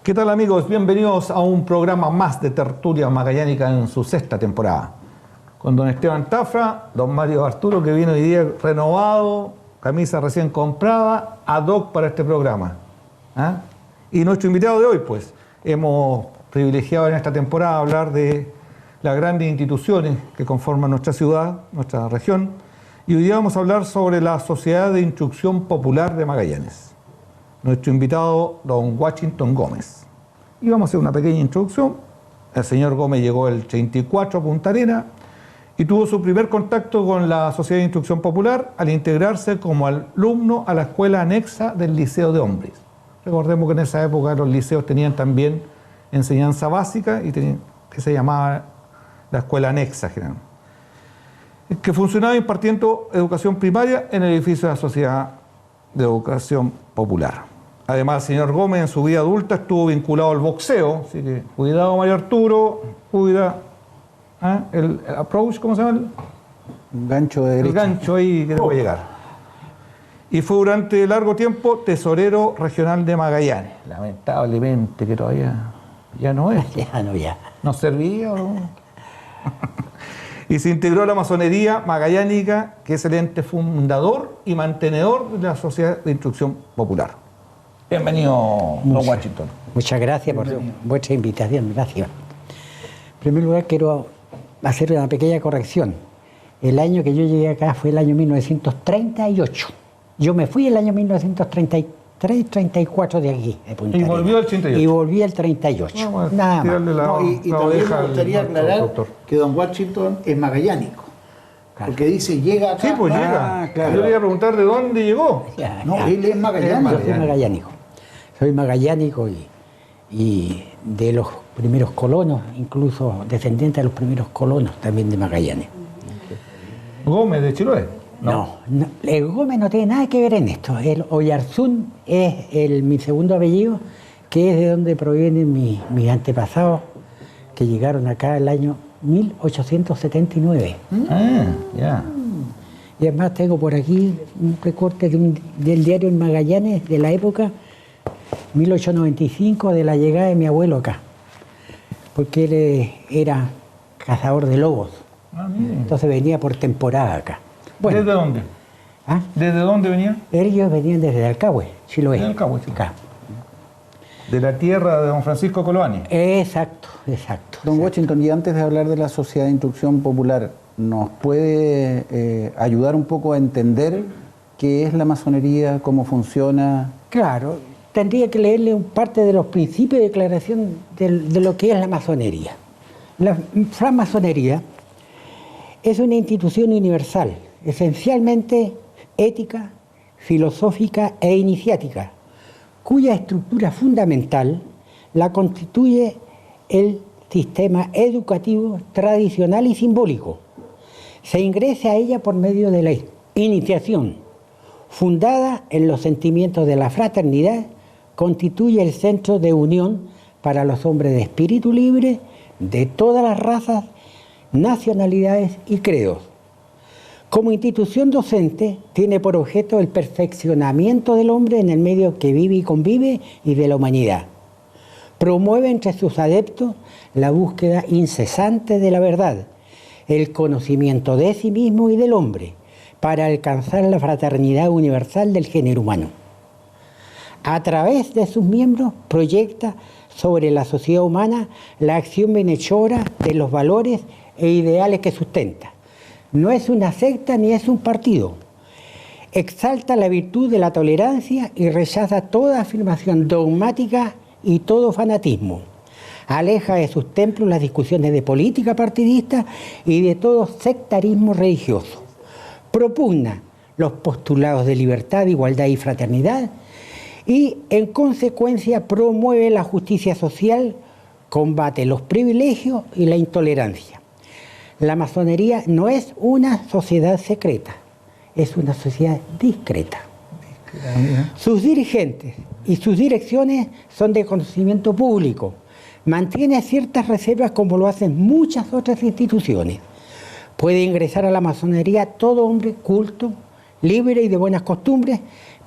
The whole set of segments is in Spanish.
¿Qué tal, amigos? Bienvenidos a un programa más de Tertulia Magallánica en su sexta temporada. Con don Esteban Tafra, don Mario Arturo, que viene hoy día renovado, camisa recién comprada, ad hoc para este programa. Y nuestro invitado de hoy, pues, hemos privilegiado en esta temporada hablar de las grandes instituciones que conforman nuestra ciudad, nuestra región, y hoy día vamos a hablar sobre la Sociedad de Instrucción Popular de Magallanes. Nuestro invitado, don Washington Gómez. Y vamos a hacer una pequeña introducción. El señor Gómez llegó el 34 a Punta Arenas y tuvo su primer contacto con la Sociedad de Instrucción Popular al integrarse como alumno a la escuela anexa del Liceo de Hombres. Recordemos que en esa época los liceos tenían también enseñanza básica y que se llamaba la escuela anexa, generalmente, que funcionaba impartiendo educación primaria en el edificio de la Sociedad de Educación Popular. Además, el señor Gómez en su vida adulta estuvo vinculado al boxeo, así que cuidado, Mario Arturo, cuida el approach, ¿cómo se llama? Gancho de derecha. El gancho ahí que debo llegar. Y fue durante largo tiempo tesorero regional de Magallanes. Lamentablemente que todavía ya no es. Ya. ¿No servía o no? Y se integró a la masonería magallánica, que es el ente fundador y mantenedor de la Sociedad de Instrucción Popular. Bienvenido, don Washington. Muchas gracias por vuestra invitación, gracias. En primer lugar, quiero hacer una pequeña corrección. El año que yo llegué acá fue el año 1938. Yo me fui el año 1933-34 de aquí, de Punta Y Arenas. volvió el 38. Y volví el 38. Bueno, nada más. Y también me gustaría aclarar que don Washington es magallánico. Claro. Porque dice, llega acá. Sí, pues llega. Claro. Yo le iba a preguntar de dónde llegó. No, él es magallánico. Yo soy magallánico. Soy magallánico y de los primeros colonos, incluso descendiente de los primeros colonos también de Magallanes. Gómez de Chiloé. No, el Gómez no tiene nada que ver en esto. El Oyarzún es mi segundo apellido, que es de donde provienen mis antepasados, que llegaron acá el año 1879. Ya. Y además tengo por aquí un recorte del diario El Magallanes de la época 1895, de la llegada de mi abuelo acá, porque él era cazador de lobos. Entonces venía por temporada acá. Bueno, ¿Desde dónde? ¿Desde dónde venía? Ellos venían desde Alcagüe, Chiloé. De Alcagüe, sí. Acá. De la tierra de don Francisco Coloani. Exacto. Don Washington, y antes de hablar de la Sociedad de Instrucción Popular, ¿nos puede ayudar un poco a entender qué es la masonería, cómo funciona? Claro, tendría que leerle parte de los principios de declaración de lo que es la masonería. La francmasonería es una institución universal, esencialmente ética, filosófica e iniciática, cuya estructura fundamental la constituye el sistema educativo tradicional y simbólico. Se ingresa a ella por medio de la iniciación, fundada en los sentimientos de la fraternidad, constituye el centro de unión para los hombres de espíritu libre de todas las razas, nacionalidades y credos. Como institución docente, tiene por objeto el perfeccionamiento del hombre en el medio que vive y convive y de la humanidad. Promueve entre sus adeptos la búsqueda incesante de la verdad, el conocimiento de sí mismo y del hombre, para alcanzar la fraternidad universal del género humano. A través de sus miembros proyecta sobre la sociedad humana la acción bienhechora de los valores e ideales que sustenta. No es una secta ni es un partido. Exalta la virtud de la tolerancia y rechaza toda afirmación dogmática y todo fanatismo. Aleja de sus templos las discusiones de política partidista y de todo sectarismo religioso. Propugna los postulados de libertad, igualdad y fraternidad y, en consecuencia, promueve la justicia social, combate los privilegios y la intolerancia. La masonería no es una sociedad secreta, es una sociedad discreta. Sus dirigentes y sus direcciones son de conocimiento público. Mantiene ciertas reservas como lo hacen muchas otras instituciones. Puede ingresar a la masonería todo hombre culto, libre y de buenas costumbres,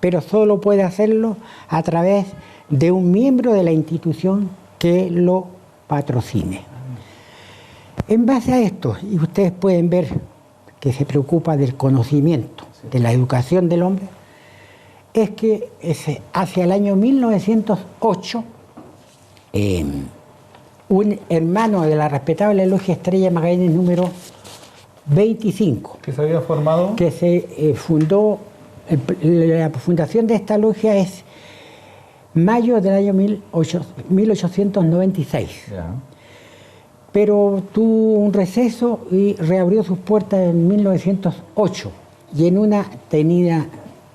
pero solo puede hacerlo a través de un miembro de la institución que lo patrocine. En base a esto, y ustedes pueden ver que se preocupa del conocimiento, de la educación del hombre, es que hacia el año 1908, un hermano de la respetable Logia Estrella Magallanes número 25, que se había formado, que se fundó, la fundación de esta logia es mayo del año 1896. ya, Pero tuvo un receso y reabrió sus puertas en 1908. Y en una tenida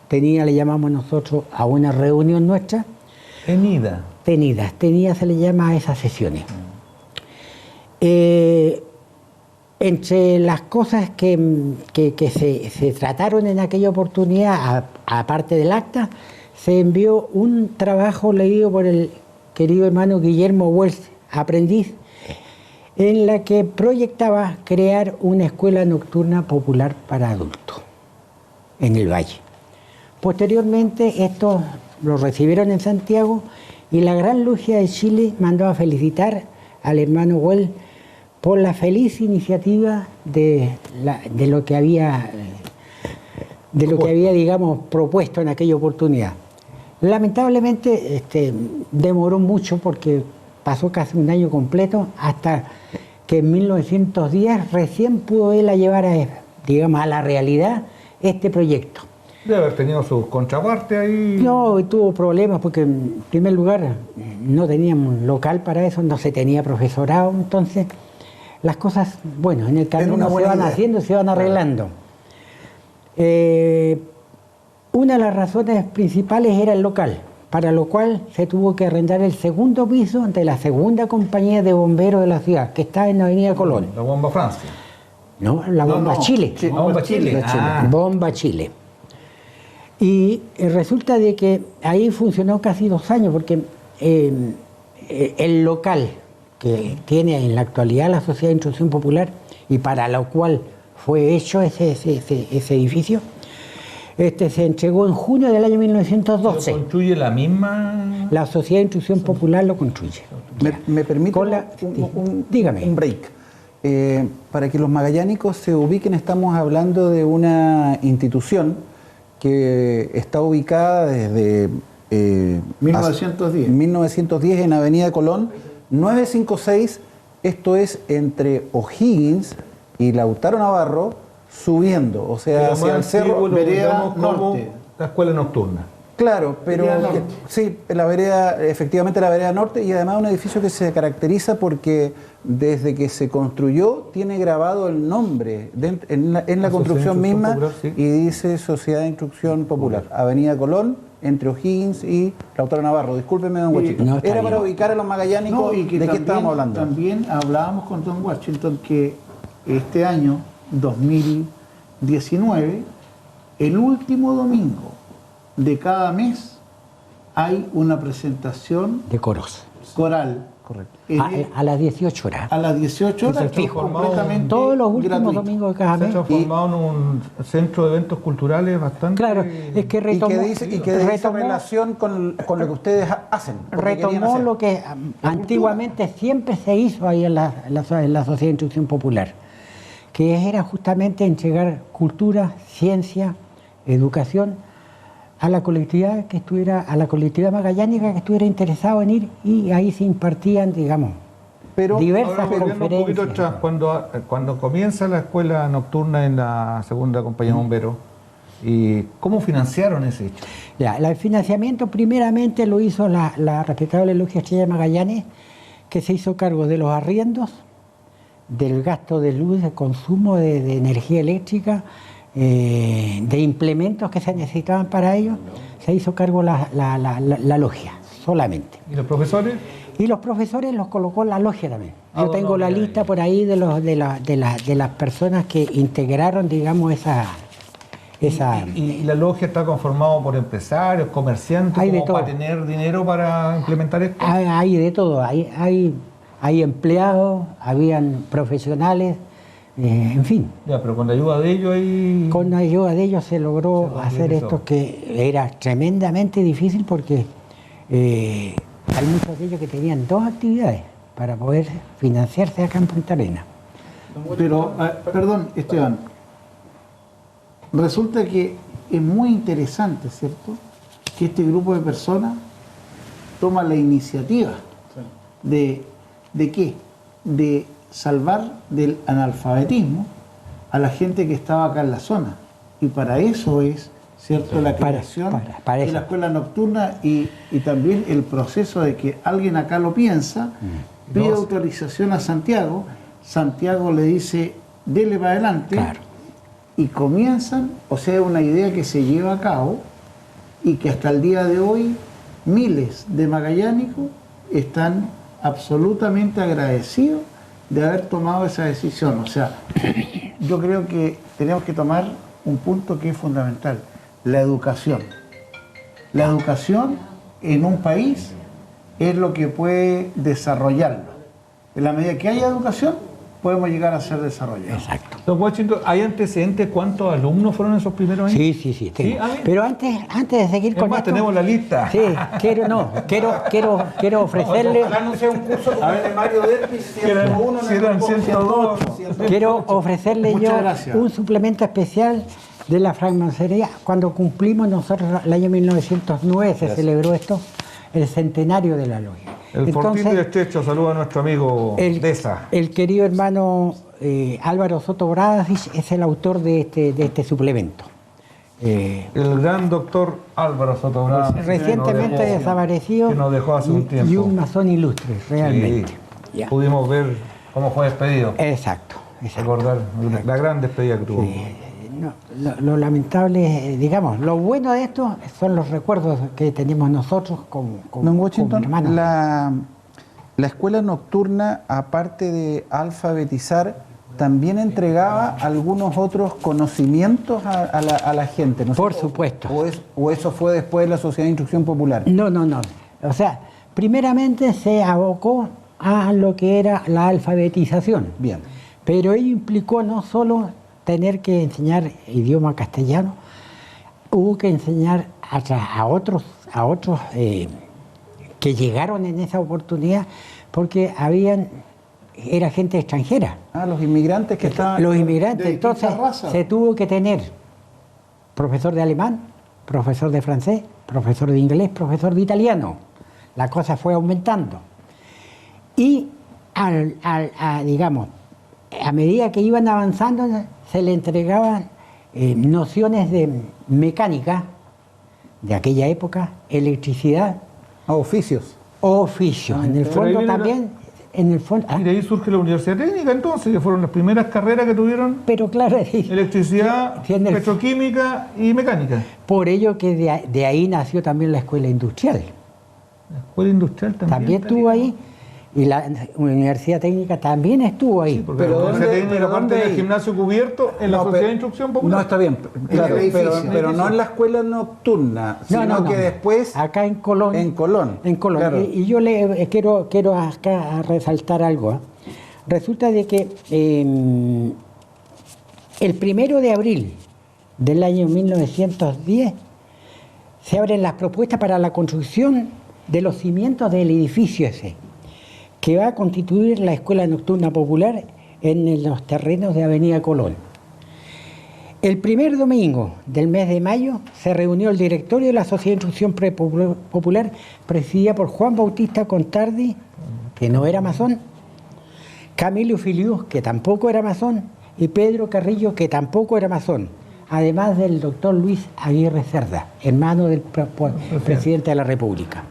le llamamos nosotros a una reunión nuestra. tenida Se le llama a esas sesiones. Entre las cosas que se trataron en aquella oportunidad, aparte del acta, se envió un trabajo leído por el querido hermano Guillermo Wells, aprendiz, en la que proyectaba crear una escuela nocturna popular para adultos en el Valle. Posteriormente, esto lo recibieron en Santiago y la Gran Logia de Chile mandó a felicitar al hermano Wells por la feliz iniciativa de lo que había, digamos, propuesto en aquella oportunidad. Lamentablemente demoró mucho porque pasó casi un año completo hasta que en 1910 recién pudo él llevar a la realidad este proyecto. debe haber tenido sus contrapartes ahí. No, tuvo problemas porque en primer lugar no teníamos local para eso, no se tenía profesorado, entonces las cosas, bueno, en el camino se van haciendo, se van arreglando. Una de las razones principales era el local, para lo cual se tuvo que arrendar el segundo piso de la segunda compañía de bomberos de la ciudad, que está en la Avenida Colón. La Bomba Francia. No, la Bomba Chile. La Bomba Chile. Bomba Chile. Y resulta de que ahí funcionó casi 2 años, porque el local que tiene en la actualidad la Sociedad de Instrucción Popular y para lo cual fue hecho ese edificio, se entregó en junio del año 1912. ¿Lo construye la misma? La Sociedad de Instrucción Popular lo construye. ¿Me permite dígame. Un break? Para que los magallánicos se ubiquen, estamos hablando de una institución que está ubicada desde 1910 en Avenida Colón, 956, esto es entre O'Higgins y Lautaro Navarro, subiendo, o sea, hacia el cerro, vereda norte. La escuela nocturna. Claro, pero sí, la vereda, efectivamente la vereda norte, y además un edificio que se caracteriza porque desde que se construyó tiene grabado el nombre en la construcción misma popular, sí. Y dice Sociedad de Instrucción Popular, Avenida Colón, entre O'Higgins y Lautaro Navarro. Discúlpeme, don Washington. No, era para ubicar a los magallánicos y que de también, qué estábamos hablando. También hablábamos con don Washington que este año, 2019, el último domingo de cada mes hay una presentación de coros coral. Correcto. A las 18 horas. A las 18 horas, completamente todos los últimos gratuito. domingos de cada mes. Se ha transformado en un centro de eventos culturales bastante... Claro, es que retomó... Y que dice relación con lo que ustedes hacen. Retomó lo que antiguamente siempre se hizo ahí en la Sociedad de Instrucción Popular, que era justamente entregar cultura, ciencia, educación a la colectividad magallánica que estuviera interesado en ir, y ahí se impartían, digamos, diversas conferencias. Un poquito atrás, cuando comienza la escuela nocturna en la segunda compañía de bomberos, ¿y cómo financiaron ese hecho? Ya, el financiamiento primeramente lo hizo la respetable Logia Estrella de Magallanes, que se hizo cargo de los arriendos, del gasto de luz, de consumo de energía eléctrica, de implementos que se necesitaban para ello. Se hizo cargo la logia solamente. ¿Y los profesores? Y los profesores los colocó la logia también. Yo tengo la lista por ahí de las personas que integraron, digamos, esa... ¿Y la logia está conformada por empresarios, comerciantes, como para tener dinero para implementar esto? Hay de todo, hay empleados, habían profesionales, En fin, Ya, pero con la ayuda de ellos ahí... con la ayuda de ellos se logró Se hacer realizó. esto que era tremendamente difícil porque hay muchos de ellos que tenían dos actividades para poder financiarse acá en Punta Arenas. Pero, perdón, Esteban, resulta que es muy interesante, ¿cierto?, que este grupo de personas toma la iniciativa ¿de qué? De salvar del analfabetismo a la gente que estaba acá en la zona. Y para eso es, ¿cierto?, la creación para de eso. la escuela nocturna y también el proceso de que alguien acá lo piensa, pide autorización a Santiago, Santiago le dice, dele para adelante, Claro. y comienzan, o sea, una idea que se lleva a cabo y que hasta el día de hoy miles de magallánicos están absolutamente agradecidos de haber tomado esa decisión. O sea, yo creo que tenemos que tomar un punto que es fundamental, la educación. La educación en un país es lo que puede desarrollarlo. En la medida que haya educación, podemos llegar a ser desarrollados. Exacto. Don Washington, ¿hay antecedentes cuántos alumnos fueron esos primeros años? Sí, tengo. ¿Sí? ¿Ah, bien? Pero antes de seguir Es con más, esto, tenemos la lista. sí, quiero ofrecerle, Anuncié un curso como el de Mario Derpis, Si eran 102. quiero ofrecerle Muchas yo gracias. un suplemento especial de la francmasonería. Cuando cumplimos nosotros el año 1909 se celebró esto, el centenario de la logia. El Fortito y Estrecho saluda a nuestro amigo Deza. el querido hermano Álvaro Soto Bradich es el autor de este suplemento. El gran doctor Álvaro Sotobrán. Recientemente desaparecido que nos dejó hace un tiempo. y un masón ilustre, realmente. Sí. Ya. Pudimos ver cómo fue despedido. Exacto. Recordar la gran despedida que tuvo. No, lo lamentable, digamos, lo bueno de esto son los recuerdos que tenemos nosotros con Don Washington, hermanos. la escuela nocturna, aparte de alfabetizar, también entregaba algunos otros conocimientos a la gente, ¿no? Por supuesto. O eso fue después de la Sociedad de Instrucción Popular. No. O sea, primeramente se abocó a lo que era la alfabetización. Bien. Pero ello implicó no solo tener que enseñar idioma castellano, hubo que enseñar a otros que llegaron en esa oportunidad, porque era gente extranjera. Los inmigrantes que estaban... Los inmigrantes, de distintas entonces razas. se tuvo que tener profesor de alemán, profesor de francés, profesor de inglés, profesor de italiano. La cosa fue aumentando. Y digamos, a medida que iban avanzando, se le entregaban nociones de mecánica de aquella época, electricidad, oficios. oficios. En el pero ahí fondo viene también, en el fondo, Y de ahí surge la Universidad Técnica, entonces, que fueron las primeras carreras que tuvieron: pero claro, electricidad, sí, en el- petroquímica y mecánica. por ello que de ahí nació también la escuela industrial. La escuela industrial También estuvo ahí, y la Universidad Técnica también estuvo ahí. Porque Pero la Universidad ¿dónde- Técnica, pero aparte dónde del hay? gimnasio cubierto, en la No, Sociedad pero- de Instrucción Popular. No, está bien, claro, el edificio, pero no en la escuela nocturna, sino que después acá en Colón. en Colón. En Colón. Claro. Y yo quiero acá resaltar algo. ¿Eh? Resulta de que el 1 de abril del año 1910 se abren las propuestas para la construcción de los cimientos del edificio ese, que va a constituir la Escuela Nocturna Popular en los terrenos de Avenida Colón. El primer domingo del mes de mayo se reunió el directorio de la Sociedad de Instrucción Popular, presidida por Juan Bautista Contardi, que no era masón, Camilo Filius, que tampoco era masón, y Pedro Carrillo, que tampoco era masón, además del doctor Luis Aguirre Cerda, hermano del presidente de la República.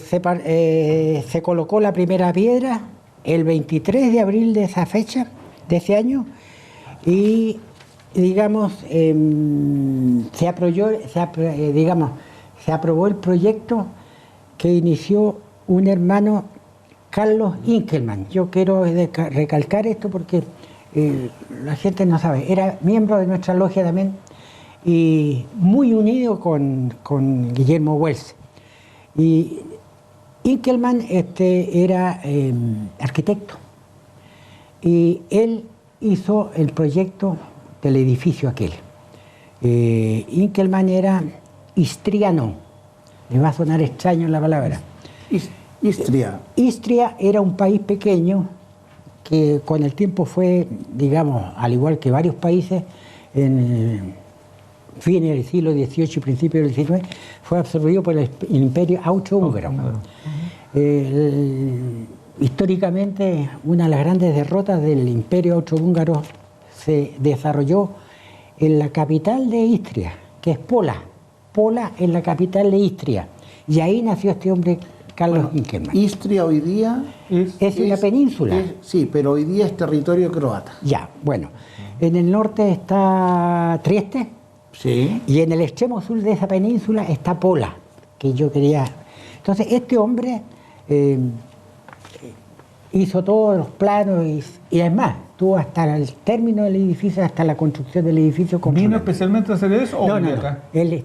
Se colocó la primera piedra el 23 de abril de esa fecha, de ese año, y digamos, se aprobó el proyecto que inició un hermano, Carlos Inkelman. Yo quiero recalcar esto porque la gente no sabe, era miembro de nuestra logia también y muy unido con Guillermo Wells. Y Inkelman era arquitecto Y él hizo el proyecto del edificio aquel. Inkelmann era istriano. Le va a sonar extraño la palabra. Istria. Istria era un país pequeño que con el tiempo fue, digamos, al igual que varios países, en fines del siglo XVIII y principios del XIX, fue absorbido por el imperio austrohúngaro. Históricamente, una de las grandes derrotas del imperio austrohúngaro se desarrolló en la capital de Istria, que es Pola. Pola es la capital de Istria. Y ahí nació este hombre, Carlos Inkelmann. Istria hoy día es una península. Sí, pero hoy día es territorio croata. Ya, bueno. En el norte está Trieste. Sí. Y en el extremo sur de esa península está Pola, que yo quería... Entonces, este hombre hizo todos los planos y además tuvo hasta el término del edificio, hasta la construcción del edificio. ¿Vino especialmente a hacer eso o no, vivía no, acá? Él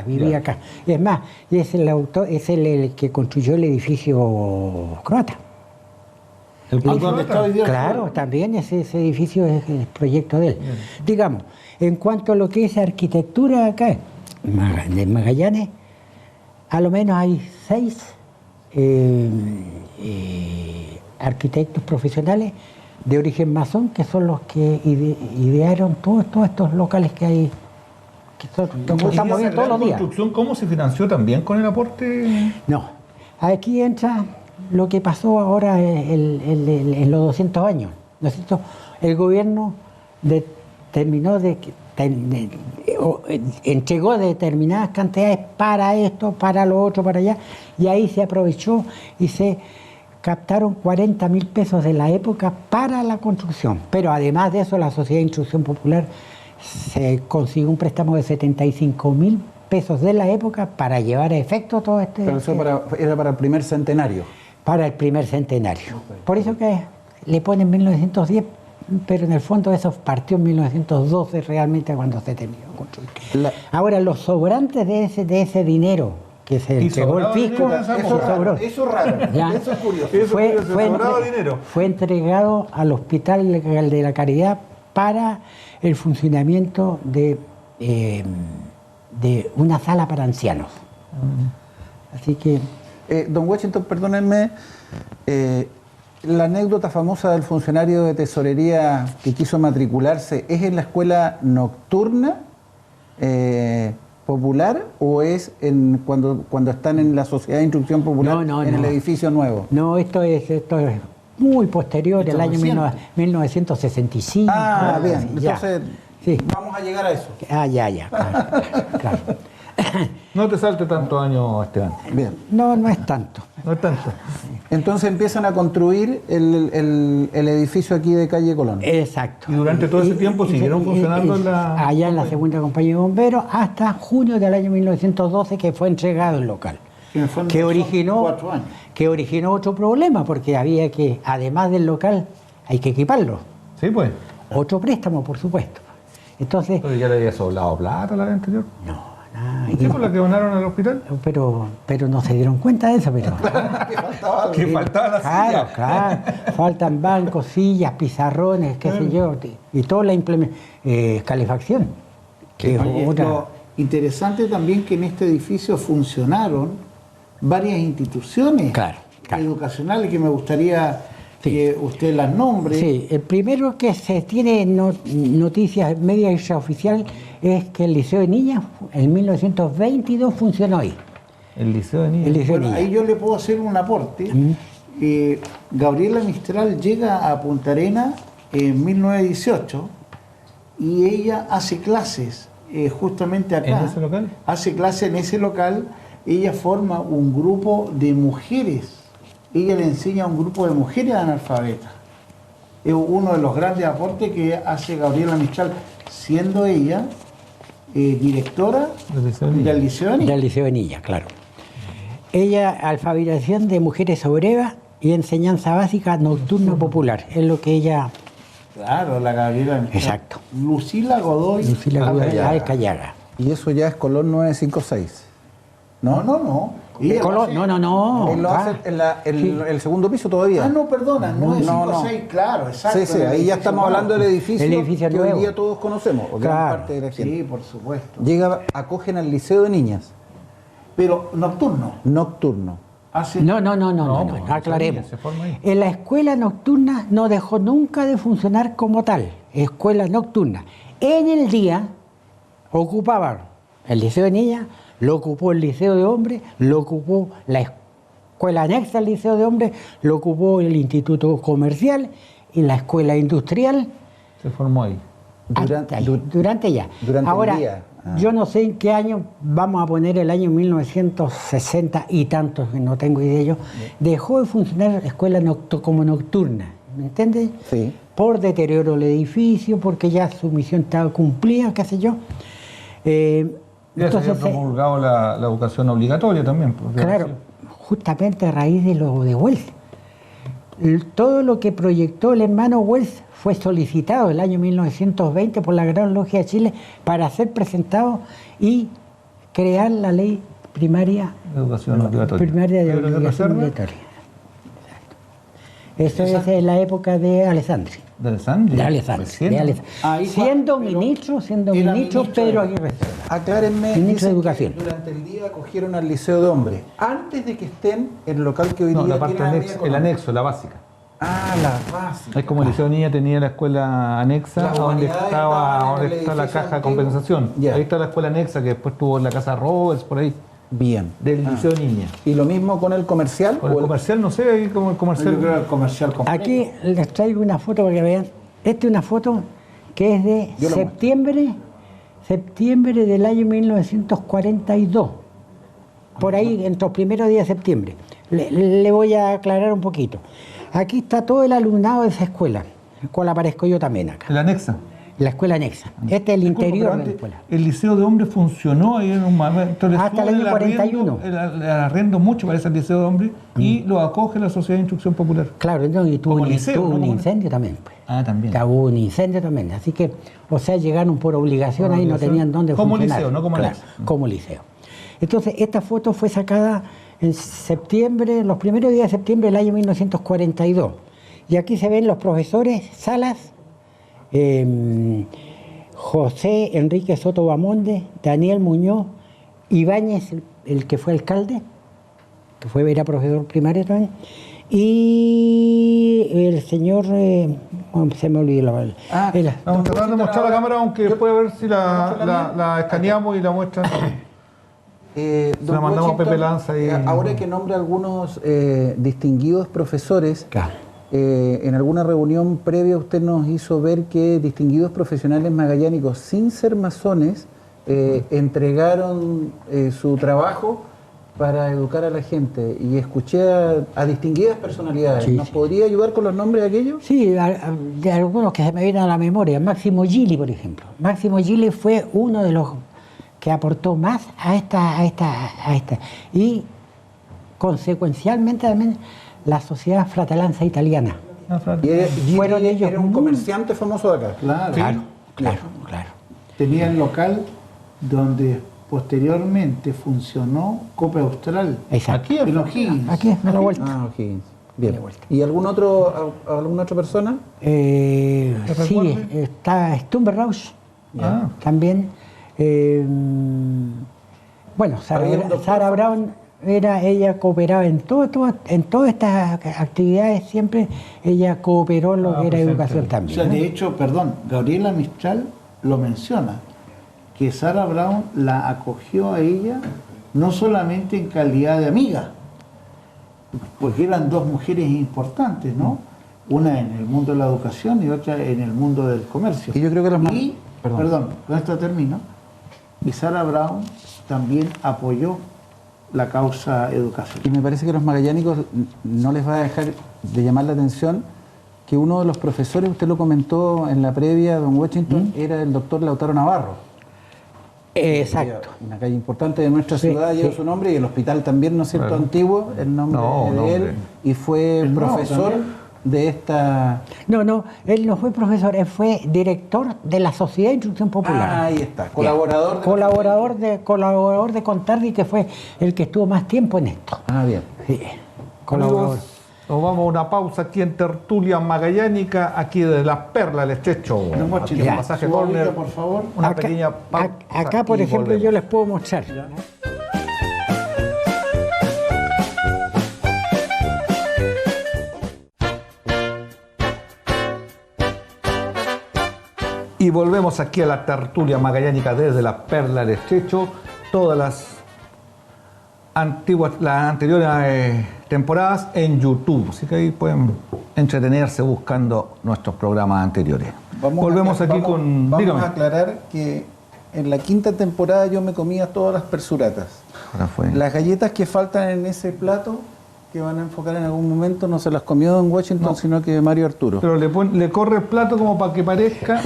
vivía acá. Y es más, es el autor, es el que construyó el edificio croata. ¿Dónde está hoy día? Claro, también ese edificio es el proyecto de él. Bien. Digamos, en cuanto a lo que es arquitectura acá, en Magallanes, a lo menos hay 6 arquitectos profesionales de origen masón, que son los que idearon todos estos locales que hay, que estamos viendo todos los días. ¿Construcción cómo se financió también con el aporte? No, aquí entra lo que pasó ahora en los 200 años, ¿no es cierto? El gobierno entregó determinadas cantidades para esto, para lo otro, para allá, y ahí se aprovechó y se captaron 40.000 pesos de la época para la construcción. Pero además de eso, la Sociedad de Instrucción Popular se consiguió un préstamo de 75.000 pesos de la época para llevar a efecto todo este... Pero eso era para el primer centenario. Para el primer centenario. Por eso que le ponen 1910, pero en el fondo eso partió en 1912 realmente cuando se terminó de construir. Ahora, los sobrantes de ese dinero que se entregó el fisco, Eso es raro, eso es curioso. Fue entregado al Hospital de la Caridad para el funcionamiento de una sala para ancianos. Así que... Don Washington, perdónenme, la anécdota famosa del funcionario de tesorería que quiso matricularse, ¿es en la escuela nocturna popular o es cuando están en la Sociedad de Instrucción Popular en el edificio nuevo? No, esto es muy posterior, el año 1965. Ah, bien, ya. Entonces Sí. vamos a llegar a eso. Ya, claro. No te salte tantos años, Esteban. Bien. No es tanto. No es tanto. Entonces empiezan a construir el edificio aquí de calle Colón. Exacto. Y durante todo ese tiempo siguieron funcionando allá en la segunda compañía de bomberos hasta junio del año 1912 que fue entregado el local. Que originó 4 años. Que originó otro problema porque había que, además del local, hay que equiparlo. Sí, pues. Otro préstamo, por supuesto. Entonces... Pero ya le había sobrado plata la vez anterior. No, nada. ¿Sí por la que donaron al hospital? Pero no se dieron cuenta de eso, pero... Que faltaba la silla. Claro. Faltan bancos, sillas, pizarrones, qué sé yo, y toda la calefacción. Que es otra... Lo interesante también que en este edificio funcionaron varias instituciones educacionales que me gustaría que usted las nombre. Sí, el primero que se tiene noticias media extraoficial es que el Liceo de Niñas en 1922 funcionó ahí. El Liceo de Niñas. Bueno, ahí yo le puedo hacer un aporte. Gabriela Mistral llega a Punta Arenas en 1918 y ella hace clases justamente acá. ¿En ese local? Hace clases en ese local. Ella forma un grupo de mujeres. Ella le enseña a un grupo de mujeres analfabetas. Es uno de los grandes aportes que hace Gabriela Mistral, siendo ella directora del Liceo de Niñas. Del Liceo de Niñas, claro. Ella, alfabetización de mujeres obreras y enseñanza básica nocturna popular. Es lo que ella... Claro, la Gabriela Mistral. Exacto. Lucila Godoy Alcayaga. Y eso ya es Colón 956. No. Y ella lo hace- No. Él lo hace en el segundo piso todavía. Ah, no, perdona, no es 5 o 6, claro, exacto. Sí, ahí ya edificio estamos nuevo. hablando del edificio, El edificio que hoy nuevo. día todos conocemos, o gran Claro. parte de la gente. Sí, por supuesto. Acogen al liceo de niñas, Pero nocturno. nocturno. Hace... No, pues, aclaremos. se forma ahí. En la escuela nocturna no dejó nunca de funcionar como tal, escuela nocturna. En el día ocupaban el liceo de niñas, lo ocupó el liceo de hombres, lo ocupó la escuela anexa al liceo de hombres, lo ocupó el instituto comercial y la escuela industrial. Se formó ahí. Hasta ahí, durante ya. durante el Ahora, día. Ah. yo no sé en qué año, vamos a poner el año 1960 y tantos, que no tengo idea yo, dejó de funcionar la escuela como nocturna, ¿me entiendes? Sí. Por deterioro del edificio, porque ya su misión estaba cumplida, qué sé yo. Ya se había promulgado la educación obligatoria también. Pues, claro, justamente a raíz de lo de Wells. Todo lo que proyectó el hermano Wells fue solicitado el año 1920 por la Gran Logia de Chile para ser presentado y crear la ley primaria Educación obligatoria. primaria de Pedro de obligación Reserva, obligatoria. Eso es en la época de Alessandri. ¿De Alessandri? De Alessandri. Recién. de Alessandri. Ahí Siendo pero ministro era Pedro ministro Aguirre. Aclárenme, Ministro de dicen Educación. que durante el día acogieron al liceo de hombres, antes de que estén en el local que hoy No, día la parte tiene anexa, Avenida el Colón. anexo, la básica. Ah, la básica. Es como el Liceo de Niña tenía la escuela anexa, Las donde humanidades estaban en donde el está la edificio caja de antiguo. compensación. Ya. Ahí está la escuela anexa que después tuvo la casa Roberts por ahí, Bien. del Liceo de Niña. ¿Y lo mismo con el comercial? Con el comercial, no sé, ahí como el Yo comercial. creo que el comercial completo. Aquí les traigo una foto para que vean. Esta es una foto que es de Yo la septiembre del año 1942. Por ahí, entre los primeros días de septiembre. Le voy a aclarar un poquito. Aquí está todo el alumnado de esa escuela, en la cual aparezco yo también acá. El anexa. La escuela anexa. Este es el Disculpa, interior pero de la antes, escuela. el Liceo de Hombres funcionó ahí en un momento. le Hasta el suben año 41. El arrendo mucho parece al Liceo de Hombres y lo acoge la Sociedad de Instrucción Popular. Claro, no, y tuvo Como un, liceo, tuvo ¿no? un Como- incendio también. Pues. Ah, también. Hubo un incendio también. Así que, o sea, llegaron por obligación Por ahí, no obligación. tenían dónde Como funcionar. liceo, no como Claro, anexo. como liceo. Entonces, esta foto fue sacada en septiembre, los primeros días de septiembre del año 1942. Y aquí se ven los profesores Salas, José Enrique Soto Bamonde, Daniel Muñoz, Ibáñez, el que fue alcalde, que era profesor primario también, y el señor, se me olvidó la palabra. Vamos a tratar de mostrar la cámara, aunque después a ver si ¿Muestra la la escaneamos y la muestran. Don la mandamos a Washington, Pepe Lanza y- ahora que nombra algunos distinguidos profesores, Claro. en alguna reunión previa usted nos hizo ver que distinguidos profesionales magallánicos sin ser masones entregaron su trabajo para educar a la gente y escuché a distinguidas personalidades. Sí, ¿Nos sí. podría ayudar con los nombres de aquellos? Sí, de algunos que se me vienen a la memoria. Máximo Gili, por ejemplo. Máximo Gili fue uno de los que aportó más a esta. Y consecuencialmente también la Sociedad Fratelanza Italiana. Y Fueron Gili ellos era un muy- comerciante famoso de acá. Claro. Claro. Tenía el local donde posteriormente funcionó Copa Austral. Exacto. Aquí, En O'Higgins. Aquí, a la vuelta. Ah, O'Higgins. Bien. ¿Y alguna otra persona? Sí, recuerde? está Stumberrausch Ah. también. Bueno, Había un doctor Sara Brown ella cooperaba en todas estas actividades, siempre ella cooperó en lo que era presente. educación O también. sea, ¿no? de hecho, perdón, Gabriela Mistral lo menciona, que Sara Brown la acogió a ella no solamente en calidad de amiga, porque eran dos mujeres importantes, ¿no? Una en el mundo de la educación y otra en el mundo del comercio. Y yo creo que las más- Y, perdón. perdón, con esto termino, y Sara Brown también apoyó la causa educación. Y me parece que a los magallánicos no les va a dejar de llamar la atención que uno de los profesores, usted lo comentó en la previa, don Washington, era el doctor Lautaro Navarro. Exacto. Una calle importante de nuestra Sí, ciudad lleva sí. su nombre y el hospital también, ¿no es cierto? Claro. Antiguo, el nombre No, de nombre. él. Y fue El nuevo profesor también. de esta... No, él no fue profesor, él fue director de la Sociedad de Instrucción Popular. Ah, ahí está, colaborador colaborador de Contardi, que fue el que estuvo más tiempo en esto. Ah, bien. Sí, colaborador. Amigos, nos vamos a una pausa aquí en Tertulia Magallánica, aquí de Las Perlas del Estrecho. Don Guachito, Aquí en Pasaje su Corner. bolita, por favor. Una Acá- pequeña pausa. Acá, por y ejemplo, volvemos. yo les puedo mostrar. Y volvemos aquí a la Tertulia Magallánica desde Las Perlas del Estrecho. Todas las anteriores temporadas en YouTube. Así que ahí pueden entretenerse buscando nuestros programas anteriores. Volvemos aquí con... Vamos dígame. a aclarar que en la quinta temporada yo me comía todas las persuratas. Ahora fue. Las galletas que faltan en ese plato, que van a enfocar en algún momento, no se las comió Don Washington, No. sino que Mario Arturo. Pero le corre el plato como para que parezca...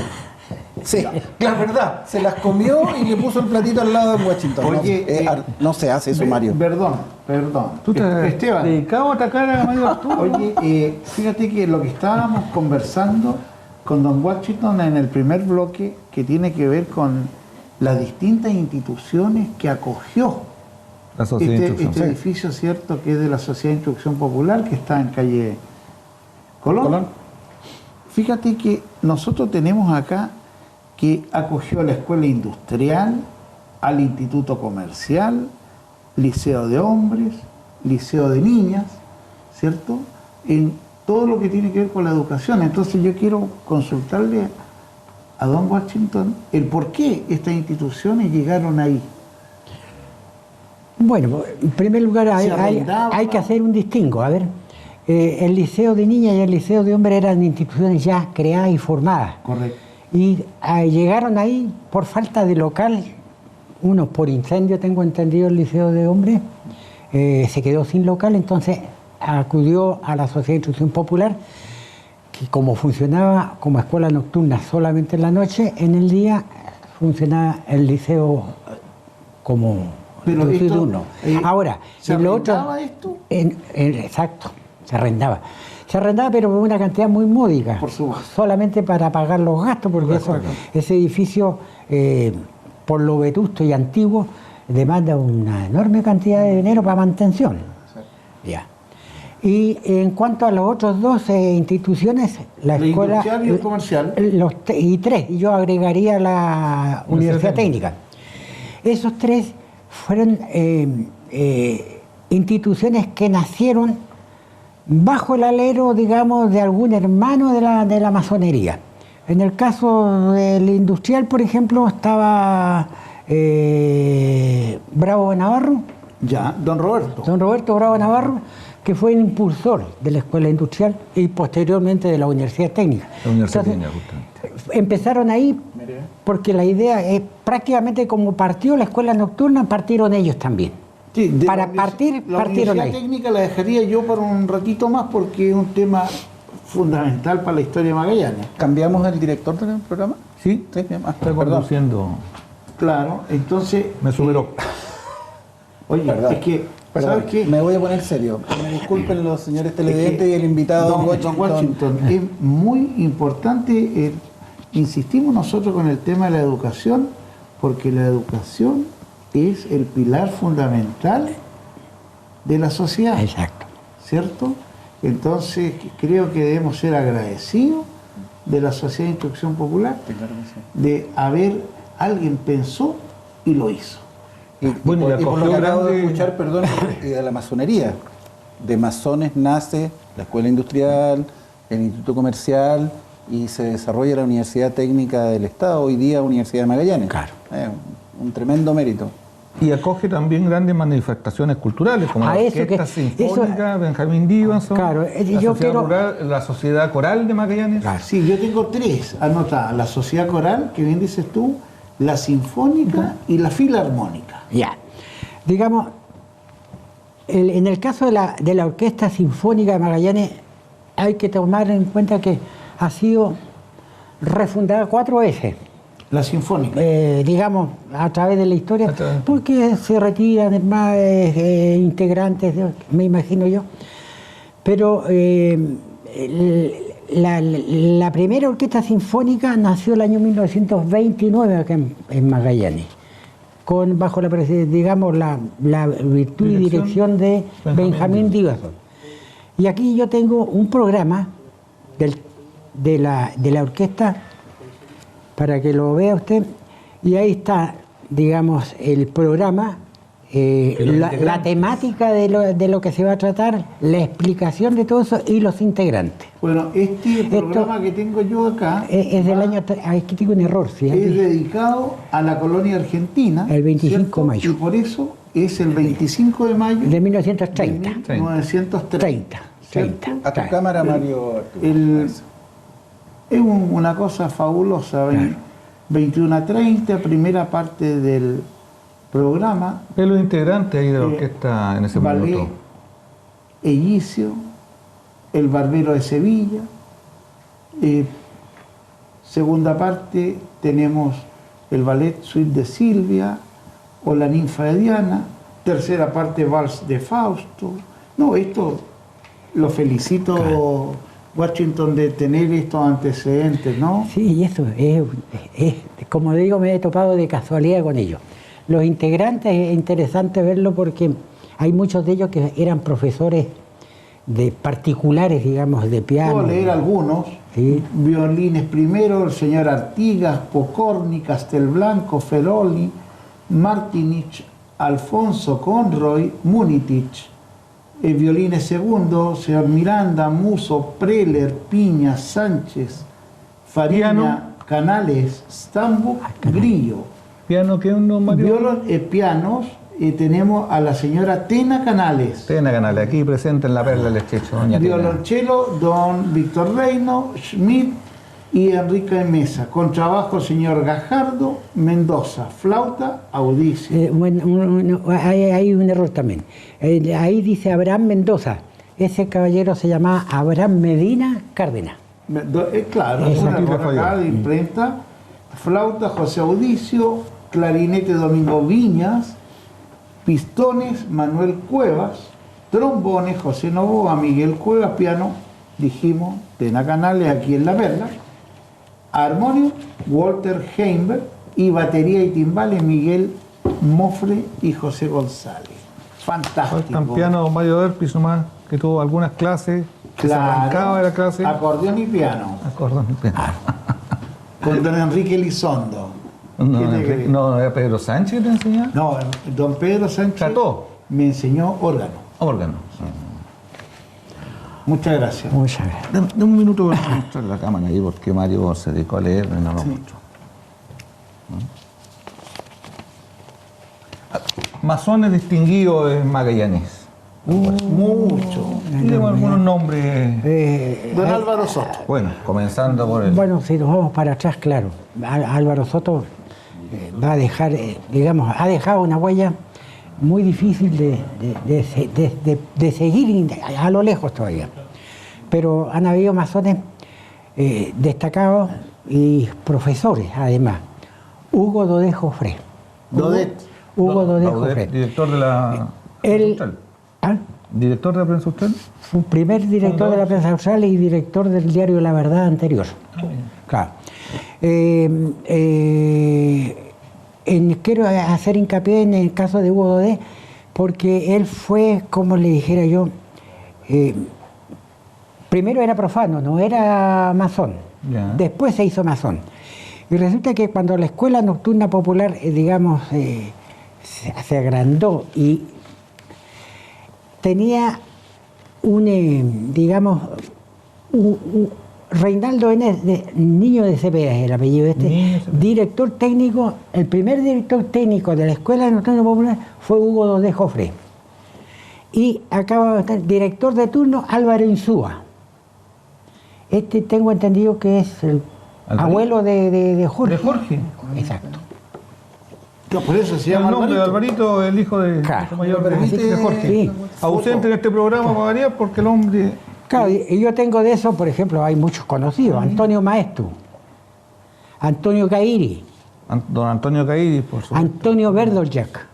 Sí, la verdad, se las comió y le puso el platito al lado de Don Washington. Oye, no se hace eso, Mario. Perdón. ¿Tú te has Esteban, dedicado a atacar a Mario Arturo? oye, fíjate que lo que estábamos conversando con don Washington en el primer bloque, que tiene que ver con las distintas instituciones que acogió La Sociedad de Instrucción. este edificio, ¿cierto?, que es de la Sociedad de Instrucción Popular, que está en calle Colón. Fíjate que nosotros tenemos acá que acogió a la Escuela Industrial, al Instituto Comercial, Liceo de Hombres, Liceo de Niñas, ¿cierto?, en todo lo que tiene que ver con la educación. Entonces yo quiero consultarle a don Washington el por qué estas instituciones llegaron ahí. Bueno, en primer lugar Se arrendaba. hay que hacer un distingo. A ver, el Liceo de Niñas y el Liceo de Hombres eran instituciones ya creadas y formadas. Correcto. Y llegaron ahí por falta de local, unos por incendio, tengo entendido, el Liceo de Hombres, se quedó sin local, entonces acudió a la Sociedad de Instrucción Popular, que como funcionaba como escuela nocturna solamente en la noche, en el día funcionaba el liceo como Pero institución esto, diurno. Ahora, ¿se en lo otro, arrendaba esto? exacto, se arrendaba. Se arrendaba, pero por una cantidad muy módica. Por supuesto. Solamente para pagar los gastos, porque ese edificio, por lo vetusto y antiguo, demanda una enorme cantidad de dinero para mantención. Ya. Y en cuanto a los otros dos instituciones, la escuela... industrial y el comercial. Y tres, y yo agregaría la Universidad Técnica. Esos tres fueron instituciones que nacieron bajo el alero, digamos, de algún hermano de la masonería. En el caso del industrial, por ejemplo, estaba Bravo Navarro, Ya, don Roberto. don Roberto Bravo Navarro, que fue el impulsor de la escuela industrial y posteriormente de la Universidad Técnica. La Universidad Entonces, Técnica, justamente. empezaron ahí porque la idea es prácticamente como partió la escuela nocturna, partieron ellos también. Sí, de Para la partir, la partieron Universidad ahí. Técnica la dejaría yo para un ratito más porque es un tema fundamental para la historia de Magallanes. ¿Cambiamos el director del programa? ¿Sí? Sí, bien. Ah, Estoy perdón. conduciendo. Claro, entonces... Me superó. Oye, Perdón. es que, Perdón, ¿sabes qué? me voy a poner serio. Me disculpen los señores televidentes y el invitado don Washington, es muy importante, insistimos nosotros con el tema de la educación, porque la educación es el pilar fundamental de la sociedad, Exacto. ¿cierto? Entonces creo que debemos ser agradecidos de la Sociedad de Instrucción Popular, de haber, alguien pensó y lo hizo. Bueno, y por lo que acogió acabo de grande- escuchar, perdón, de la masonería. De masones nace la Escuela Industrial, el Instituto Comercial y se desarrolla la Universidad Técnica del Estado, hoy día Universidad de Magallanes. Claro. Un tremendo mérito. Y acoge también grandes manifestaciones culturales, como la eso Orquesta que- Sinfónica, Benjamín Divanson, Claro, la, yo sociedad quiero- la Sociedad Coral de Magallanes. Claro. Sí, yo tengo tres anotadas, la Sociedad Coral, que bien dices tú, la Sinfónica y la Filarmónica. Ya. Digamos, en el caso de la Orquesta Sinfónica de Magallanes, hay que tomar en cuenta que ha sido refundada 4 veces, La Sinfónica. digamos, a través de la historia, A través. porque se retiran más integrantes, me imagino yo. Pero la primera orquesta sinfónica nació el año 1929 acá en Magallanes, bajo digamos, la virtud y dirección de Benjamín Díaz. Y aquí yo tengo un programa de la orquesta para que lo vea usted, y ahí está, digamos, el programa, la temática de lo que se va a tratar, la explicación de todo eso y los integrantes. Bueno, este programa que tengo yo acá es del año, aquí tengo un error, ¿sí? Es dedicado a la colonia argentina. El 25 ¿cierto? de mayo. Y por eso es el 25 de mayo De 1930. de 1930. 30. A tu cámara, Mario. Es una cosa fabulosa. 21:30, primera parte del programa. Es los integrantes ahí de la orquesta en ese Ballet minuto. Ellicio, El Barbero de Sevilla. Segunda parte tenemos el Ballet Suite de Silvia o La Ninfa de Diana. Tercera parte, Vals de Fausto. No, esto lo felicito, Washington, de tener estos antecedentes, ¿no? Sí, y eso es, como digo, me he topado de casualidad con ellos. Los integrantes es interesante verlo porque hay muchos de ellos que eran profesores de particulares, digamos, de piano. Puedo leer algunos. Sí. Violines primero, el señor Artigas, Pocorni, Castelblanco, Feroli, Martinich, Alfonso Conroy, Munitich. Violines segundo, señor Miranda, Muso, Preller, Piña, Sánchez, Farina, Piano. Canales, Stambuk, Grillo. ¿Piano qué uno, Mario? Pianos, tenemos a la señora Tena Canales. Tena Canales, aquí presente en la Perla del Estrecho, doña Tena. Violonchelo, don Víctor Reino, Schmidt y Enrique Mesa. Contrabajo, señor Gajardo, Mendoza. Flauta, Audicio. Hay un error también. Ahí dice Abraham Mendoza. Ese caballero se llamaba Abraham Medina Cárdenas. Claro, es una error acá de imprenta. Flauta, José Audicio. Clarinete, Domingo Viñas. Pistones, Manuel Cuevas. Trombones, José Novoa, Miguel Cuevas. Piano, dijimos, Tena Canales, aquí en La Perla. Armonio, Walter Heimberg. Y batería y timbales, Miguel Mofre y José González. Fantástico. Faltan piano Mario Derpis nomás, que tuvo algunas clases, que se arrancaba de la clase. Acordeón y piano. Acordeón y piano. Con don Enrique Elizondo. No, era Pedro Sánchez que te enseñaba. No, don Pedro Sánchez Trató. me enseñó órgano. Órgano. Muchas gracias. Muchas gracias. Dame un minuto para mostrar la cámara ahí, porque Mario se dedicó a leer y no lo mostró. Masones distinguidos en Magallanes. Mucho. Tenemos algunos nombres. Don Álvaro Soto. Bueno, comenzando por el. Bueno, si nos vamos para atrás, claro. Álvaro Soto va a dejar, digamos, ha dejado una huella muy difícil de seguir a lo lejos todavía. Pero han habido masones destacados y profesores, además. Hugo Daudet Joffre. Hugo Daudet Joffre. Director de la prensa austral. ¿Ah? ¿Director de la prensa austral? Fue primer director de la prensa austral y director del diario La Verdad anterior. Claro. Quiero hacer hincapié en el caso de Hugo Daudet, porque él fue, como le dijera yo, primero era profano, no era masón. Ya. Después se hizo masón. Y resulta que cuando la escuela nocturna popular, digamos, se agrandó y tenía digamos, Reinaldo N., niño de Cepeda, el apellido director técnico, el primer director técnico de la Escuela Nocturna Popular fue Hugo Daudet Joffre. Y acaba de estar director de turno Álvaro Insúa. Tengo entendido que es el abuelo de Jorge. De Jorge. Exacto. Por eso se llama El nombre de Alvarito. Alvarito, el hijo de, Claro. mayor de Jorge. Sí. Ausente en este programa para variar porque el hombre. Claro, y yo tengo de eso, por ejemplo, hay muchos conocidos. Antonio Maestro, Antonio Cairi, Don Antonio Cairi, por supuesto. Antonio Verdoljak,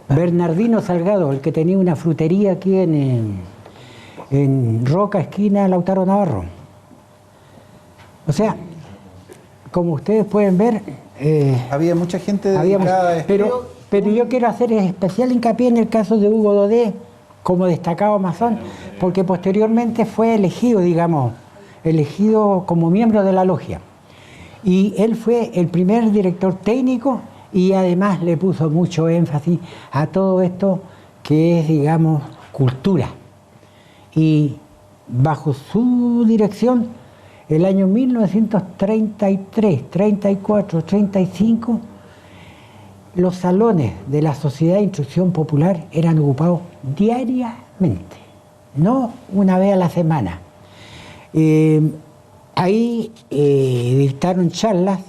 Bernardino Salgado, el que tenía una frutería aquí en Roca, esquina Lautaro Navarro. O sea, como ustedes pueden ver, Había mucha gente habíamos- dedicada. pero yo quiero hacer especial hincapié en el caso de Hugo Dodé como destacado masón, porque posteriormente fue elegido, digamos, elegido como miembro de la logia. Y él fue el primer director técnico y además le puso mucho énfasis a todo esto que es, digamos, cultura. Y bajo su dirección, el año 1933, 34, 35, los salones de la Sociedad de Instrucción Popular eran ocupados diariamente, no una vez a la semana. Ahí dictaron charlas,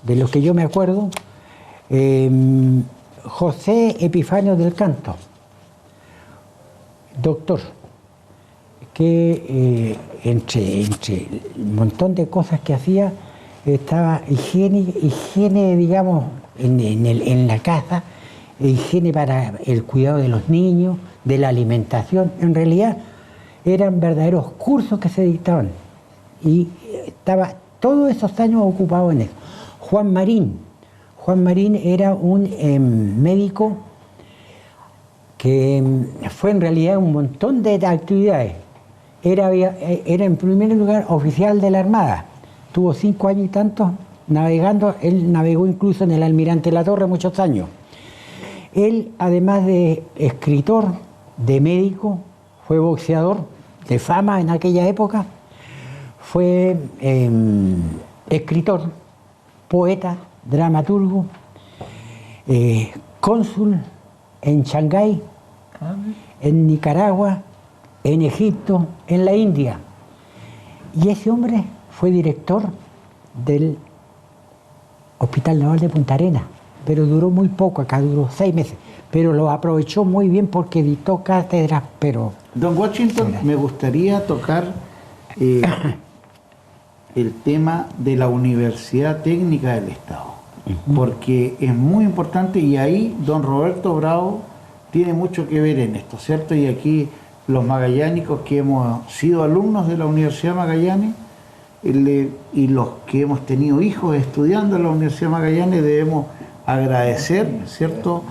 de los que yo me acuerdo, José Epifanio del Canto, doctor, que entre un montón de cosas que hacía, estaba higiene, digamos, en la casa, higiene para el cuidado de los niños, de la alimentación. En realidad eran verdaderos cursos que se dictaban y estaba todos esos años ocupado en eso. Juan Marín era un médico que fue en realidad un montón de actividades. Era en primer lugar oficial de la Armada, tuvo 5 años y tantos navegando, él navegó incluso en el Almirante La Torre muchos años. Él, además de escritor, de médico, fue boxeador de fama en aquella época, fue escritor, poeta, dramaturgo, cónsul en Shanghái, en Nicaragua, en Egipto, en la India. Y ese hombre fue director del Hospital Naval de Punta Arenas, pero duró muy poco, acá duró 6 meses, pero lo aprovechó muy bien porque dictó cátedras, pero... Don Washington, me gustaría tocar el tema de la Universidad Técnica del Estado, porque es muy importante y ahí don Roberto Bravo tiene mucho que ver en esto, ¿cierto? Y aquí los magallánicos que hemos sido alumnos de la Universidad Magallanes y los que hemos tenido hijos estudiando en la Universidad Magallanes debemos agradecer, ¿cierto?,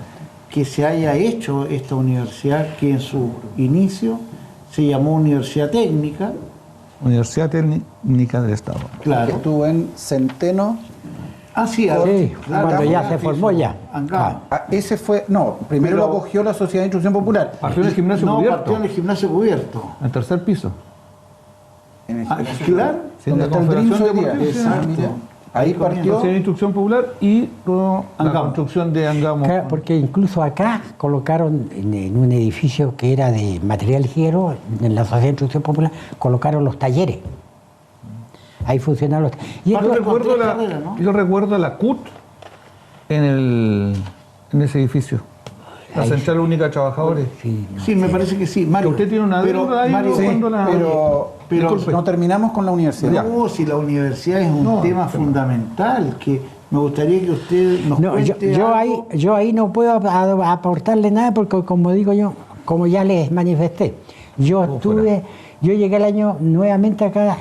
que se haya hecho esta universidad que en su inicio se llamó Universidad Técnica. Universidad Técnica del Estado. Claro. Que estuvo en Centeno. Ah, sí, Sí, cuando ya se formó ya. Angamos. Ese fue, no, primero Pero- lo acogió la Sociedad de Instrucción Popular. Partió en el gimnasio No, cubierto, partió en el gimnasio cubierto. en el tercer piso. En el Ah, gimnasio. claro. Sí, ¿Dónde en está la el Dreams Confederación hoy día? Deportiva. Exacto. Mira, ahí partió. Sociedad de Instrucción Popular y luego la Angamos. construcción de Angamos. Claro, porque incluso acá colocaron en un edificio que era de material ligero, en la Sociedad de Instrucción Popular, colocaron los talleres. Ahí funcionaron los talleres. Y Yo esto- recuerdo carrera, ¿no? Yo recuerdo la CUT en ese edificio. La Ahí Central Única de Trabajadores. sí, no. Sí, me parece que sí. Mario, Que usted tiene una pero, deuda ahí, Mario, ¿no? Cuando la- pero Disculpe. no terminamos con la universidad. no, si la universidad es un No, tema fundamental, que me gustaría que usted nos No, cuente algo. yo ahí no puedo aportarle nada porque, como digo yo, como ya les manifesté, yo llegué el año nuevamente acá,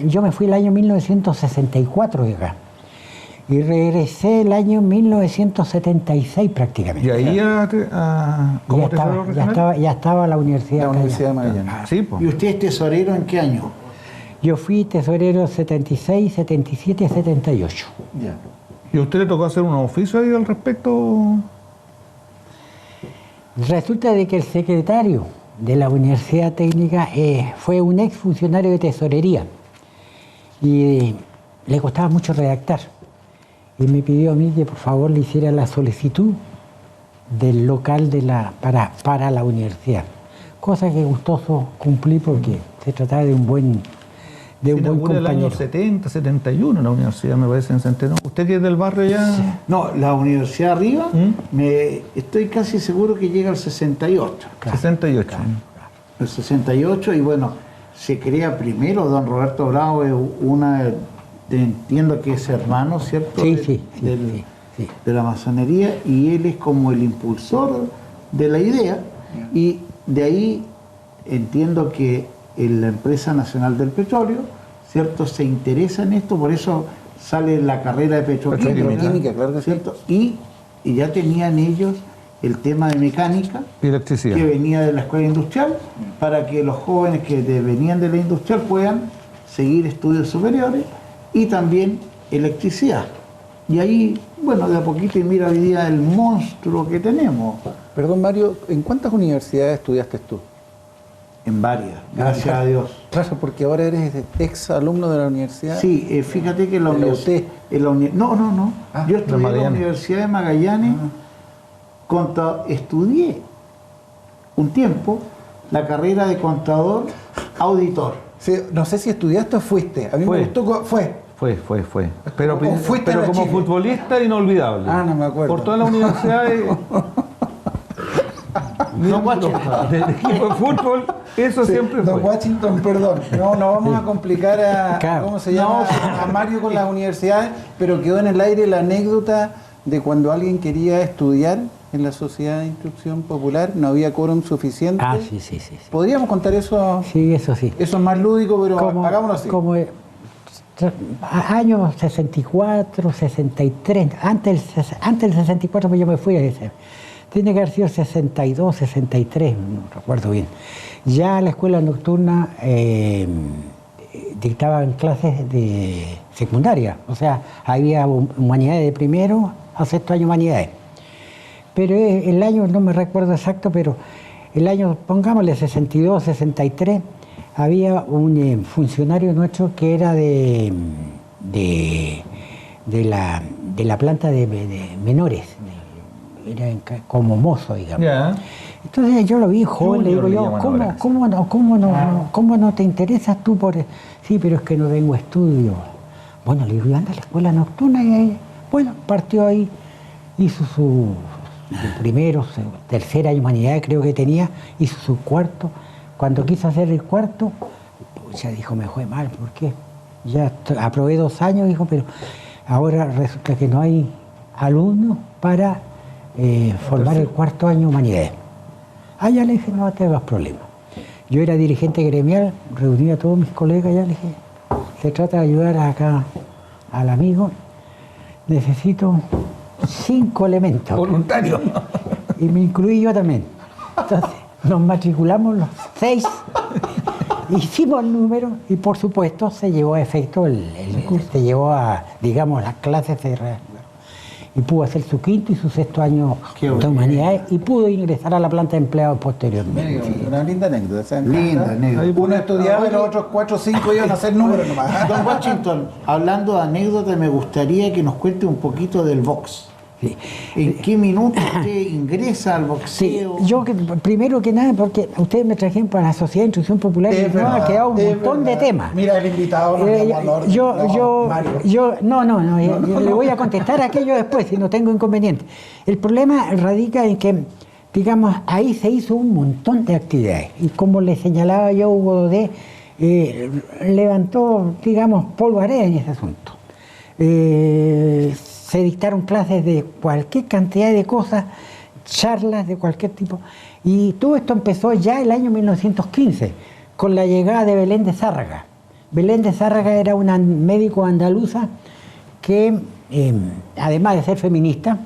yo me fui el año 1964 de acá y regresé el año 1976 prácticamente. Y ahí como ya, tesorero regional. ya estaba la universidad. La acá Universidad ya. de Magallanes. Ah, sí, pues. ¿Y usted es tesorero en qué año? Yo fui tesorero 76, 77, 78. Ya. ¿Y a usted le tocó hacer un oficio ahí al respecto? Resulta de que el secretario de la Universidad Técnica fue un ex funcionario de tesorería y le costaba mucho redactar. Y me pidió a mí que por favor le hiciera la solicitud del local para la universidad. Cosa que gustoso cumplí porque se trataba de un buen Se inaugura el año compañero. 70, 71 la universidad, me parece, en Centeno. ¿Usted que es del barrio ya? No, la universidad arriba, estoy casi seguro que llega al 68. 68. El 68, y bueno, se crea primero, don Roberto Bravo es entiendo que es hermano, ¿cierto? Sí, De- sí, sí, del- sí. de la masonería, y él es como el impulsor de la idea, y de ahí entiendo que la Empresa Nacional del Petróleo, ¿cierto? Se interesa en esto, por eso sale la carrera de petroquímica, claro que sí. ¿cierto? Y ya tenían ellos el tema de mecánica, Y electricidad. que venía de la escuela industrial, para que los jóvenes que venían de la industrial puedan seguir estudios superiores, y también electricidad. Y ahí, bueno, de a poquito, y mira hoy día el monstruo que tenemos. Perdón, Mario, ¿en cuántas universidades estudiaste tú? En varias, gracias a Dios. Claro, porque ahora eres ex alumno de la universidad. Sí, fíjate que en la ¿En la universidad... UT? No. Ah, Yo estudié en la Magallanes. Universidad de Magallanes, estudié un tiempo la carrera de contador auditor. Sí, no sé si estudiaste o fuiste. A mí Fue. me gustó. Fue. Fue. Pero, ¿O fuiste a la como Chile? futbolista inolvidable. Ah, no me acuerdo. Por todas las universidades. Don Washington. Del equipo de fútbol, eso siempre Don fue. Washington, perdón. No vamos a complicar a, Claro. ¿cómo se llama? A Mario con las universidades, pero quedó en el aire la anécdota de cuando alguien quería estudiar en la Sociedad de Instrucción Popular, no había quórum suficiente. Ah, sí. ¿Podríamos contar eso? Sí, eso sí. Eso es más lúdico, pero hagámoslo así. Años 64, 63, antes del 64 pues yo me fui a ese. Tiene que haber sido 62, 63, no recuerdo bien. Ya la escuela nocturna dictaban clases de secundaria, o sea, había humanidades de primero a sexto año humanidades. Pero el año, no me recuerdo exacto, pero el año, pongámosle 62, 63, había un funcionario nuestro que era de la planta de menores, era como mozo, digamos. Ya. Entonces yo lo vi joven, le digo Junior le yo, llaman ahora. ¿cómo no te interesas tú por...? Sí, pero es que no tengo estudio. Bueno, le digo, anda a la escuela nocturna y ahí, bueno, partió ahí, hizo su primero, tercer año de humanidad creo que tenía, hizo su cuarto. Cuando quiso hacer el cuarto, ya dijo, me fue mal, ¿por qué? Ya aprobé 2 años, dijo, pero ahora resulta que no hay alumnos para formar el cuarto año de humanidades. Ah, ya le dije, no te hagas problema. Yo era dirigente gremial, reuní a todos mis colegas, ya le dije, se trata de ayudar acá al amigo, necesito 5 elementos. Voluntario. Y me incluí yo también. Entonces, nos matriculamos los 6, hicimos el número y por supuesto se llevó a efecto se llevó a, digamos, las clases y pudo hacer su quinto y su sexto año Qué de bueno. humanidades y pudo ingresar a la planta de empleados posteriormente. Una linda anécdota. ¿sabes? Linda anécdota. Uno estudiaba y los otros 4 o 5 iban a hacer números nomás. Don Washington, hablando de anécdota, me gustaría que nos cuente un poquito del box. Sí. ¿En qué minuto usted ingresa al Sí, boxeo? yo primero que nada, porque ustedes me trajeron para la Sociedad de Instrucción Popular y nos ha quedado un montón de temas. Mira, el invitado nos llamó al orden. Yo le voy a contestar aquello después, si no tengo inconveniente. El problema radica en que, digamos, ahí se hizo un montón de actividades. Y como le señalaba yo, Hugo Dodé levantó, digamos, polvareda en ese asunto. Se dictaron clases de cualquier cantidad de cosas, charlas de cualquier tipo. Y todo esto empezó ya el año 1915, con la llegada de Belén de Zárraga. Belén de Zárraga era una médico andaluza que, además de ser feminista,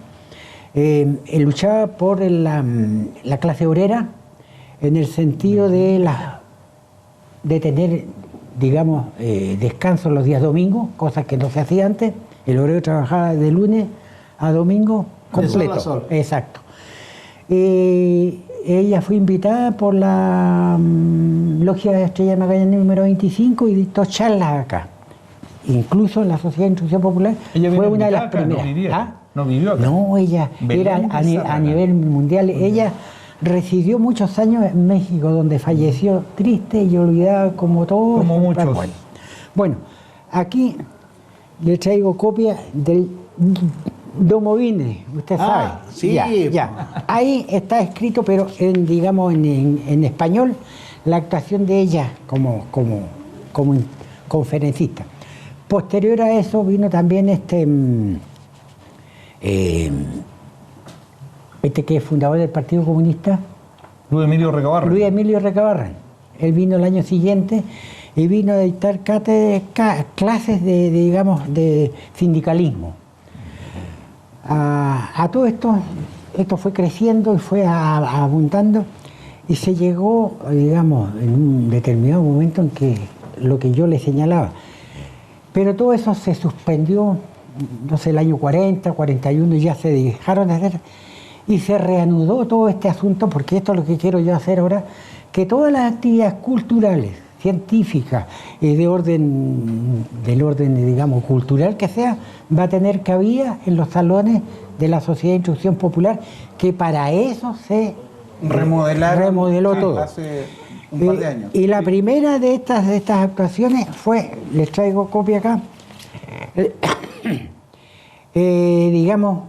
luchaba por la clase obrera en el sentido de tener, digamos, descanso los días domingos, cosa que no se hacía antes. El obrero trabajaba de lunes a domingo completo. De sol a sol. Exacto. Ella fue invitada por la Logia de Estrella de Magallanes número 25 y dictó charlas acá. Incluso en la Sociedad de Instrucción Popular Ella fue vino una de las acá, primeras. no vivió. ¿Ah? No vivió acá. No, ella Belén era de a Zárraga. nivel mundial. Ella residió muchos años en México, donde falleció triste y olvidada como todos. Como muchos. Bueno, aquí le traigo copia del Domovine, usted sabe. sí. Ya. Ahí está escrito, pero digamos en español, la actuación de ella como conferencista. Posterior a eso vino también este que es fundador del Partido Comunista, Luis Emilio Recabarren. Luis Emilio Recabarren. Él vino el año siguiente y vino a dictar clases digamos, de sindicalismo. A todo esto fue creciendo y fue abundando y se llegó, digamos, en un determinado momento en que lo que yo le señalaba. Pero todo eso se suspendió, no sé, el año 40, 41, ya se dejaron de hacer y se reanudó todo este asunto, porque esto es lo que quiero yo hacer ahora, que todas las actividades culturales, científicas y del orden, digamos, cultural que sea, va a tener cabida en los salones de la Sociedad de Instrucción Popular, que para eso se remodeló todo. Hace un par de años. Y la primera de estas actuaciones fue, les traigo copia acá, digamos,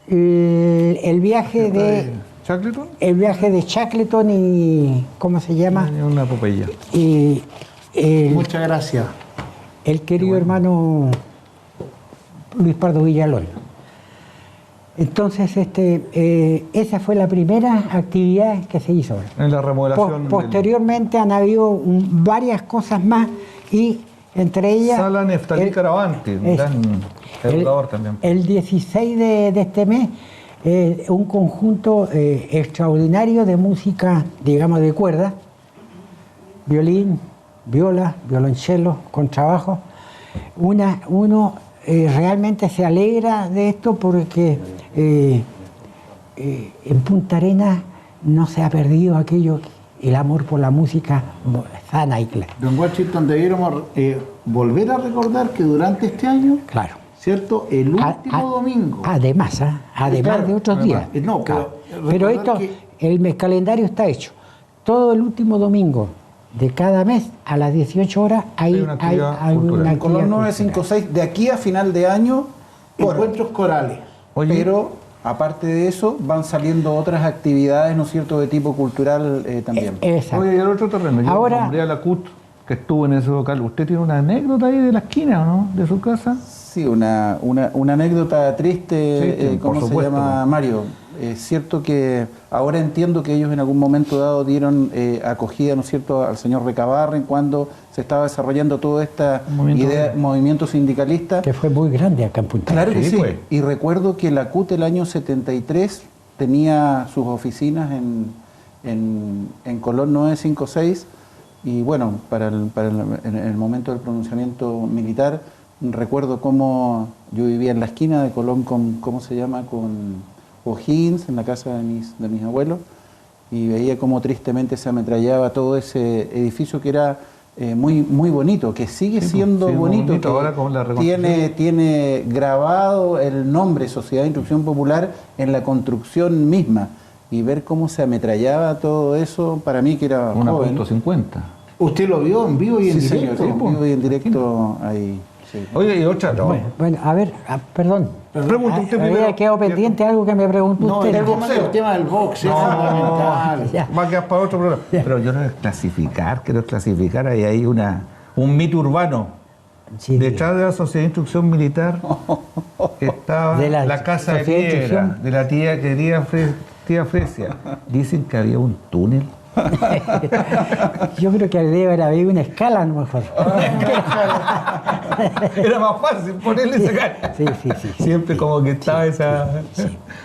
el viaje de ¿Shackleton? El viaje de Shackleton y ¿cómo se llama? Una epopeya. Y Muchas gracias. el querido hermano Luis Pardo Villalón. Entonces, esa fue la primera actividad que se hizo. En la remodelación. Posteriormente han habido varias cosas más y entre ellas... Sala Neftalí Caravanti, un gran educador también. El 16 de este mes, un conjunto extraordinario de música, digamos, de cuerda, violín, viola, violonchelo, contrabajo. Uno realmente se alegra de esto porque en Punta Arenas no se ha perdido el amor por la música sana y clara. Don Washington, debiéramos volver a recordar que durante este año, Claro. ¿cierto? El último domingo. Además, Claro, de otros días. no, Claro. pero Pero recordar esto, el calendario está hecho. Todo el último domingo de cada mes a las 18 horas hay una actividad una cultural. actividad Colón cultural. 956, de aquí a final de año, Encuentros corales. Oye, pero aparte de eso van saliendo otras actividades, ¿no es cierto?, de tipo cultural también. Exacto. oye, y el otro terreno, yo Ahora- nombré a la CUT que estuvo en ese local. ¿Usted tiene una anécdota ahí de la esquina, o no? De su casa. Sí, una anécdota triste, Sí, ¿cómo por se supuesto. llama, Mario? Es cierto que ahora entiendo que ellos en algún momento dado dieron acogida, ¿no es cierto?, al señor Recabarren cuando se estaba desarrollando toda esta movimiento sindicalista. Que fue muy grande acá en Punta Claro que Sí, sí. pues. Y recuerdo que la CUT el año 73 tenía sus oficinas en Colón 956 y bueno, en el momento del pronunciamiento militar recuerdo cómo yo vivía en la esquina de Colón con, ¿cómo se llama?, con O'Higgins, en la casa de mis abuelos, y veía cómo tristemente se ametrallaba todo ese edificio que era muy bonito, que sigue Sí, siendo sí, muy bonito, bonito que ahora con la reconstrucción. tiene grabado el nombre Sociedad de Instrucción Popular en la construcción misma, y ver cómo se ametrallaba todo eso, para mí que era Una joven. .50. ¿Usted lo vio en vivo y en Sí, señor, directo? sí, en vivo y en directo ahí. Sí. Oye, y otra. Bueno, a ver, perdón. Pregunta usted Había primero. quedado pendiente algo que me preguntó No, usted. el tema del box es fundamental. Ya. Va a quedar para otro programa. Pero yo no quiero clasificar. Ahí hay un mito urbano. Sí, Detrás de la Sociedad de Instrucción Militar estaba De la la casa de Sociedad de piedra Instrucción. de la tía Fresia. Dicen que había un túnel. Yo creo que debe haber una escala a lo mejor. Era más fácil ponerle esa cara. Sí. Siempre como que estaba esa.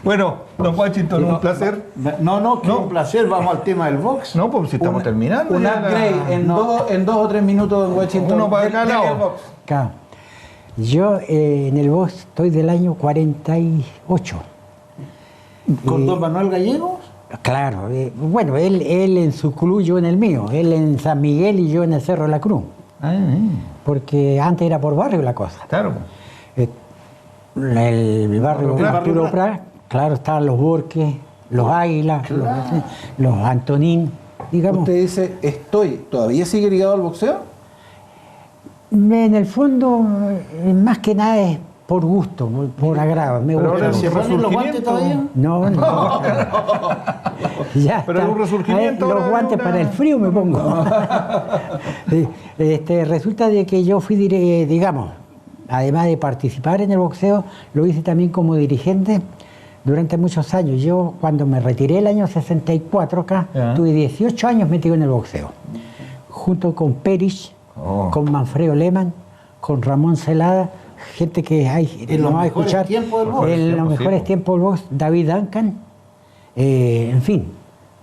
Bueno, don Washington, un placer. No, que un placer. Vamos al tema del box. No, pues si estamos terminando. Un ya upgrade en 2 o 3 minutos en Washington. Uno para cada Del lado. box. Claro. Yo en el box estoy del año 48. Con don Manuel Gallegos. Claro, bueno, él en su club, yo en el mío, él en San Miguel y yo en el Cerro de la Cruz, porque antes era por barrio la cosa. Claro. El barrio Arturo Prat, claro, estaban los Borges, los Águilas, los Antonín, digamos. Usted dice, ¿todavía sigue ligado al boxeo? En el fondo, más que nada es por gusto, por agrado. Me Pero gusta. ahora ¿Se ponen los guantes todavía? No. Ya Pero está. es un resurgimiento Los ahora, guantes para el frío me pongo. Sí, resulta de que yo fui, digamos, además de participar en el boxeo, lo hice también como dirigente durante muchos años. Yo cuando me retiré el año 64 acá, Ya. tuve 18 años metido en el boxeo. Junto con Perich, con Manfredo Lehmann, con Ramón Celada, gente que hay, En los no va a mejores escuchar. tiempos del box. En los Sí, mejores po. tiempos del box, David Duncan, en fin.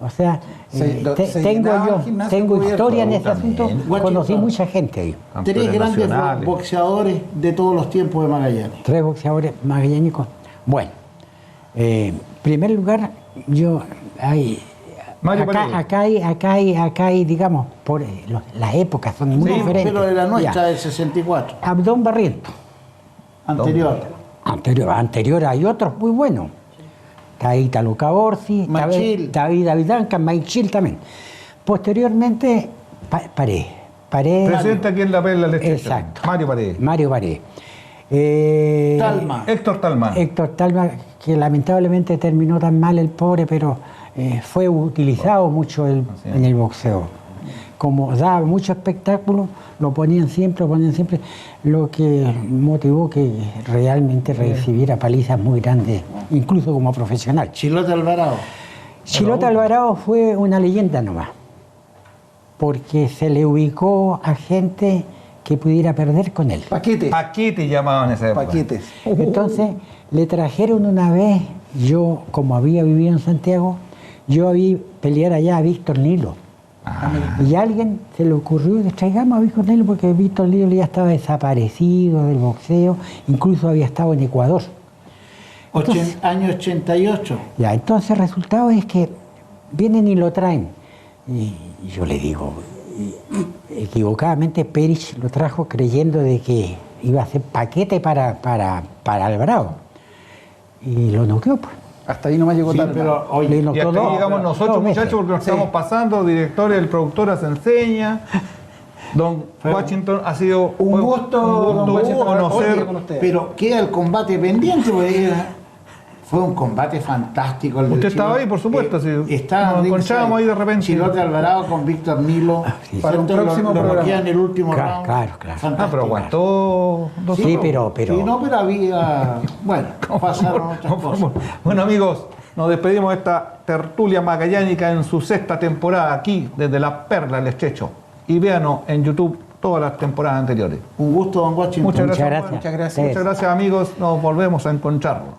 O sea, Se llenaba el gimnasio tengo cubierto. historia en ese También. asunto, Guacho, conocí mucha gente ahí. Tres Campeones grandes nacionales. boxeadores de todos los tiempos de Magallanes. 3 boxeadores magallánicos. Bueno, en primer lugar, yo hay Mario Paredes. acá hay, digamos, por las épocas son muy Sí, diferentes. pero de la nuestra Ya. del 64, Abdón Barriento. anterior. Anterior hay otros muy buenos. Está Italo Caborsi, Machil. David Duncan, Maichil también. Posteriormente, Paredes. Presidente aquí en la Perla del Estrecho. Exacto. Mario Paredes. Mario Paredes. Talma. Héctor Talman. Héctor Talma, que lamentablemente terminó tan mal el pobre, pero fue utilizado mucho en el boxeo. Como daba mucho espectáculo, lo ponían siempre, lo que motivó que realmente recibiera palizas muy grandes, incluso como profesional. Chilote Alvarado. Chilota Alvarado fue una leyenda nomás, porque se le ubicó a gente que pudiera perder con él. Paquete. Paquete llamaban esa época. Paquetes. Entonces le trajeron una vez, yo como había vivido en Santiago, yo vi pelear allá a Víctor Nilo. Y a alguien se le ocurrió que traigamos a Víctor Nilo porque Víctor Nilo ya estaba desaparecido del boxeo, incluso había estado en Ecuador. Año 88. Ya, entonces el resultado es que vienen y lo traen. Y yo le digo, equivocadamente Perich lo trajo creyendo de que iba a ser paquete para Alvarado. Y lo noqueó, pues. Hasta ahí nomás llegó Sí, Talma. pero oye, Le Y noqueó hasta ahí dos- llegamos nosotros, dos veces. muchachos, porque nos Sí. estamos pasando. Directores, el productor se enseña. Don Washington ha sido Un gusto, don Washington, conocer. oye, con usted. pero queda el combate pendiente, porque fue un combate fantástico. El de Usted estaba Chilote. ahí, por supuesto, sí. Estaba Nos encontrábamos ahí de repente. Chilote Alvarado con Víctor Nilo. sí. Para un ¿Cierto? próximo lo programa. noquea en el último Claro, round. claro. Ah, pero aguantó dos Sí, rounds. pero- Sí, no, pero había. Bueno, pasaron otras cosas. Bueno, amigos, nos despedimos de esta tertulia magallánica en su 6ª temporada aquí desde la Perla del Estrecho. Y véanos en YouTube todas las temporadas anteriores. Un gusto, don Washington. Muchas Muchas gracias. gracias. Muchas gracias. Muchas gracias, amigos. Nos volvemos a encontrarnos.